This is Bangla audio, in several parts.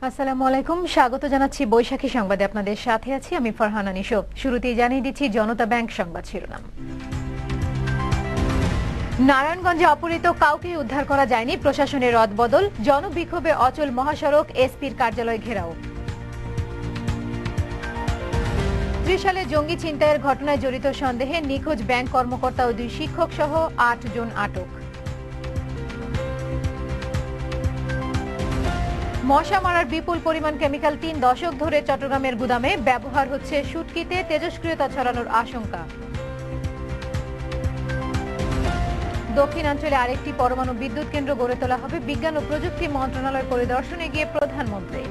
আসসালামু আলাইকুম, স্বাগত জানাচ্ছি বৈশাখী সংবাদে। আপনাদের সাথে আছি আমি ফারহানা নিশো। শুরুতেই জানিয়ে দিচ্ছি জনতা ব্যাংক সংবাদ শিরোনাম। নারায়ণগঞ্জে অপহৃত কাউকে উদ্ধার করা যায়নি, প্রশাসনের রদবদল, জনবিক্ষোভে অচল মহাসড়ক, এসপির কার্যালয় ঘেরাও। ত্রিশালে জঙ্গি ছিনতাইয়ের ঘটনায় জড়িত সন্দেহে নিখোঁজ ব্যাংক কর্মকর্তা ও 2 শিক্ষক সহ 8 জন আটক। মশা মারার বিপুল পরিমাণ কেমিক্যাল 3 দশক ধরে চট্টগ্রামের গুদামে ব্যবহার হচ্ছে, শুটকিতে তেজস্ক্রিয়তা ছড়ানোর আশঙ্কা। দক্ষিণাঞ্চলে আরেকটি পরমাণু বিদ্যুৎ কেন্দ্র গড়ে তোলা হবে, বিজ্ঞান ও প্রযুক্তি মন্ত্রণালয় পরিদর্শনে গিয়ে প্রধানমন্ত্রী।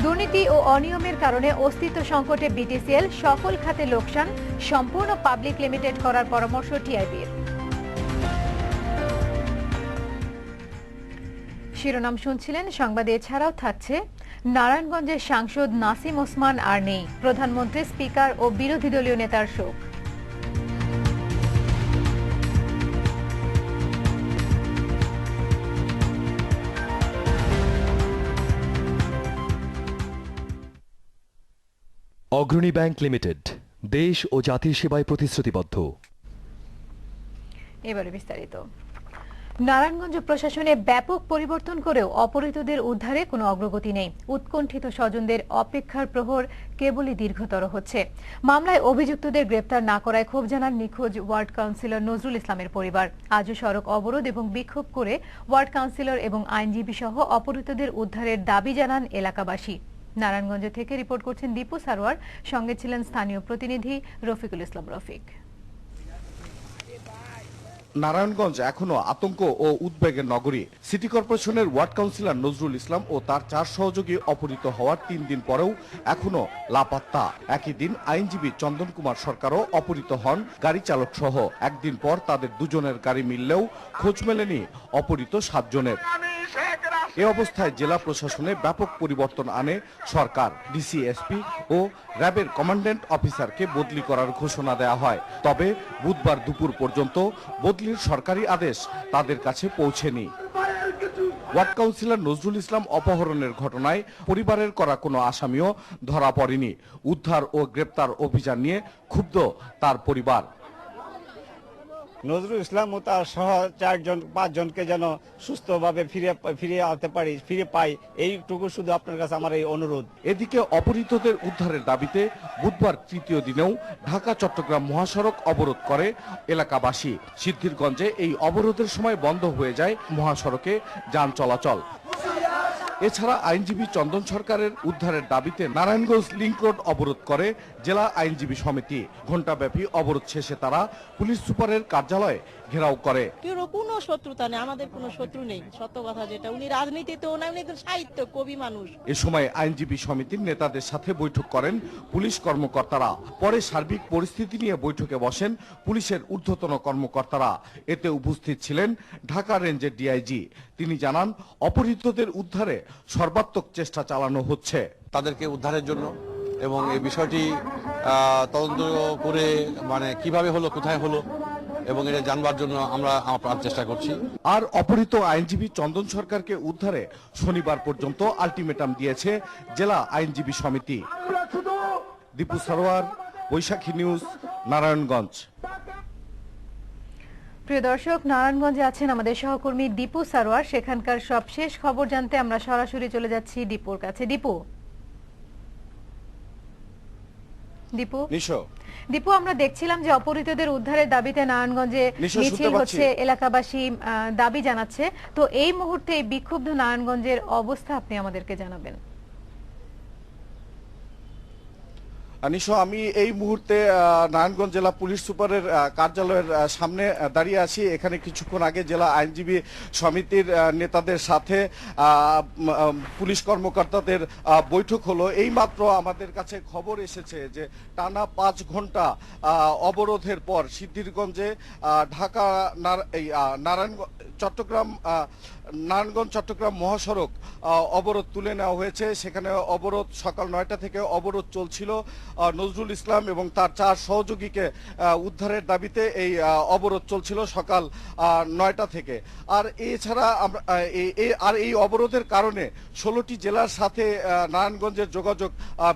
দুর্নীতি ও অনিয়মের কারণে অস্তিত্ব সংকটে বিটিসিএল, সকল খাতে লোকসান, সম্পূর্ণ পাবলিক লিমিটেড করার পরামর্শ টিআইবির। শিরোনাম শুনছিলেন, সংবাদে এছাড়াও থাকছে নারায়ণগঞ্জের সাংসদ নাসিম ওসমান আর নেই, প্রধানমন্ত্রী, স্পিকার ও বিরোধী দলীয় নেতার শোক। অগ্রণী ব্যাংক লিমিটেড দেশ ও জাতির সেবায় প্রতিশ্রুতিবদ্ধ। এবারে বিস্তারিত। নারায়ণগঞ্জ প্রশাসনে ব্যাপক পরিবর্তন করেও অপহৃতদের উদ্ধারে কোনো অগ্রগতি নেই। উৎকণ্ঠিত স্বজনদের অপেক্ষার প্রহর কেবলই দীর্ঘতর হচ্ছে। মামলায় অভিযুক্তদের গ্রেপ্তার না করায় ক্ষোভ জানান নিখোঁজ ওয়ার্ড কাউন্সিলর নজরুল ইসলামের পরিবার। আজও সড়ক অবরোধ এবং বিক্ষোভ করে ওয়ার্ড কাউন্সিলর এবং আইনজীবী সহ অপহৃতদের উদ্ধারের দাবি জানান এলাকাবাসী। নারায়ণগঞ্জ থেকে রিপোর্ট করছেন দীপু সারোয়ার, সঙ্গে ছিলেন স্থানীয় প্রতিনিধি রফিকুল ইসলাম রফিক। নারায়ণগঞ্জ এখনো আতঙ্ক ও উদ্বেগের নগরী। সিটি কর্পোরেশনের ওয়ার্ড কাউন্সিলর নজরুল ইসলাম ও তার 4 সহযোগী অপহৃত হওয়ার 3 দিন পরেও এখনো লাপাত্তা। একই দিন আইনজীবী চন্দন কুমার সরকারও অপহৃত হন গাড়ি চালক সহ। একদিন পর তাদের দুজনের গাড়ি মিললেও খোঁজ মেলেনি অপহৃত 7 জনের। এ অবস্থায় জেলা প্রশাসনে ব্যাপক পরিবর্তন আনে সরকার। ডিসি, এসপি ও র্যাবের কমান্ড্যান্ট অফিসারকে বদলি করার ঘোষণা দেওয়া হয়। তবে বুধবার দুপুর পর্যন্ত বদলির সরকারি আদেশ তাদের কাছে পৌঁছেনি। ওয়ার্ড কাউন্সিলর নজরুল ইসলাম অপহরণের ঘটনায় পরিবারের করা কোনো আসামিও ধরা পড়েনি। উদ্ধার ও গ্রেপ্তার অভিযান নিয়ে ক্ষুব্ধ তার পরিবার। নজরুল ইসলাম ও তার সহ 4-5 জনকে যেন সুস্থভাবে ফিরে পাই, এইটুকু শুধু আপনার কাছে আমার এই অনুরোধ। এদিকে অপহৃতদের উদ্ধারের দাবিতে বুধবার তৃতীয় দিনেও ঢাকা চট্টগ্রাম মহাসড়ক অবরোধ করে এলাকাবাসী। সিদ্ধিরগঞ্জে এই অবরোধের সময় বন্ধ হয়ে যায় মহাসড়কে যান চলাচল। এছাড়া আইনজীবী চন্দন সরকারের উদ্ধারের দাবিতে নারায়ণগঞ্জ লিংক রোড অবরোধ করে জেলা আইনজীবী সমিতি। ঘণ্টাব্যাপী অবরোধ শেষে তারা পুলিশ সুপারের কার্যালয়ে ঘেরাও করে। কোনো শত্রুতা নেই, আমাদের কোনো শত্রু নেই, সত্য কথা যেটা। উনি রাজনীতিতেও না, উনি একজন সাহিত্য কবি মানুষ। এ সময় আইনজীবী সমিতির নেতাদের সাথে বৈঠক করেন পুলিশ কর্মকর্তারা। পরে সার্বিক পরিস্থিতি নিয়ে বৈঠকে বসেন পুলিশের ঊর্ধ্বতন কর্মকর্তারা। এতে উপস্থিত ছিলেন ঢাকা রেঞ্জের ডিআইজি। তিনি জানান, অপহৃতদের উদ্ধারে সর্বাত্মক চেষ্টা চালানো হচ্ছে তাদেরকে উদ্ধারের জন্য, এবং এই বিষয়টি তদন্ত করে কিভাবে হলো, কোথায় হলো, এবং এটা জানবার জন্য আমরা প্রাণ চেষ্টা করছি। আর অপহৃত আইনজীবী চন্দন সরকারকে উদ্ধারে শনিবার পর্যন্ত আলটিমেটাম দিয়েছে জেলা আইনজীবী সমিতি। দীপু সারোয়ার, বৈশাখী নিউজ, নারায়ণগঞ্জ। প্রিয় দর্শক, নারায়ণগঞ্জে আছেন আমাদের সহকর্মী দীপু সারোয়ার। সেখানকার সব শেষ খবর জানতে আমরা সরাসরি চলে যাচ্ছি দীপুর কাছে। দীপু, আমরা দেখছিলাম যে অপহৃতদের উদ্ধারের দাবিতে নারায়ণগঞ্জে মিছিল হচ্ছে, এলাকাবাসী দাবি জানাচ্ছে। তো এই মুহূর্তে বিক্ষুব্ধ নারায়ণগঞ্জের অবস্থা আপনি আমাদেরকে জানাবেন। নিশো, আমি এই মুহূর্তে নারায়ণগঞ্জ জেলা পুলিশ সুপারের কার্যালয়ের সামনে দাঁড়িয়ে আছি। এখানে কিছুক্ষণ আগে জেলা আইনজীবী সমিতির নেতাদের সাথে পুলিশ কর্মকর্তাদের বৈঠক হলো। এই মাত্র আমাদের কাছে খবর এসেছে যে টানা 5 ঘন্টা অবরোধের পর সিদ্ধিরগঞ্জে ঢাকা নারায়ণগঞ্জ চট্টগ্রাম নারায়ণগঞ্জ চট্টগ্রাম মহাসড়ক অবরোধ তুলে নেওয়া হয়েছে। সেখানে অবরোধ সকাল 9টা থেকে অবরোধ চলছিল। নজরুল ইসলাম এবং তার 4 সহযোগীকে উদ্ধারের দাবিতে এই অবরোধ চলছিল সকাল 9টা থেকে। আর এছাড়া এই অবরোধের কারণে 16টি জেলার সাথে নারায়ণগঞ্জের যোগাযোগ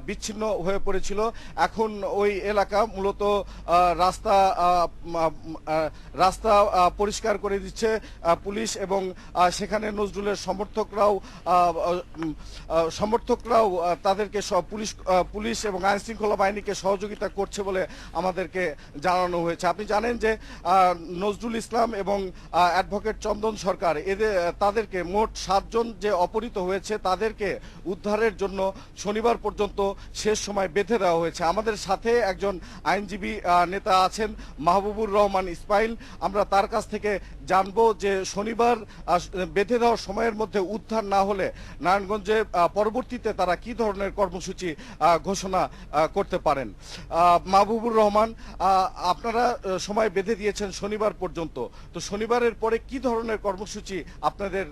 বিচ্ছিন্ন হয়ে পড়েছিল। এখন ওই এলাকা মূলত রাস্তা পরিষ্কার করে দিচ্ছে পুলিশ, এবং সেখানে নজরুলের সমর্থকরাও তাদেরকে পুলিশ এবং আইন শৃঙ্খলা বাহিনীকে সহযোগিতা করছে বলে আমাদেরকে জানানো হয়েছে। আপনি জানেন যে নজরুল ইসলাম এবং অ্যাডভোকেট চন্দন সরকার তাদেরকে মোট 7 জন যে অপহৃত হয়েছে তাদেরকে উদ্ধারের জন্য শনিবার পর্যন্ত শেষ সময় বেঁধে দেওয়া হয়েছে। আমাদের সাথে একজন আইনজীবী নেতা আছেন, মাহবুবুর রহমান ইসমাইল। আমরা তার কাছ থেকে জানবো যে শনিবার বেঁধে দেওয়ার সময়ের মধ্যে উদ্ধার না হলে নারায়ণগঞ্জে পরবর্তীতে তারা কি ধরনের কর্মসূচি ঘোষণা করতে পারেন। মাহবুবুর রহমান, আপনারা সময় বেঁধে দিয়েছেন শনিবার পর্যন্ত, তো শনিবারের পরে কি ধরনের কর্মসূচি আপনাদের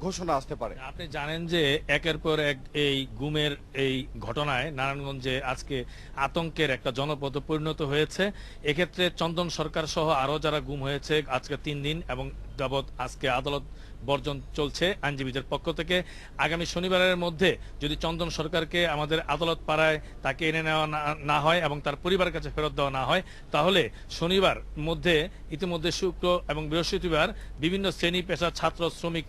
ঘোষণা আসতে পারে? আপনি জানেন যে একের পর এক এই গুমের এই ঘটনায় নারায়ণগঞ্জে আজকে আতঙ্কের একটা জনপদে পরিণত হয়েছে। এক্ষেত্রে চন্দন সরকার সহ আরো যারা গুম হয়েছে আজকে 3 দিন এবং যাবৎ আজকে আদালত বর্জন চলছে আইনজীবীদের পক্ষ থেকে। আগামী শনিবারের মধ্যে যদি চন্দন সরকারকে আমাদের আদালত পাড়ায় তাকে এনে নেওয়া না হয় এবং তার পরিবারের কাছে ফেরত দেওয়া না হয়, তাহলে শনিবার মধ্যে ইতিমধ্যে শুক্র এবং বৃহস্পতিবার বিভিন্ন শ্রেণী পেশা ছাত্র শ্রমিক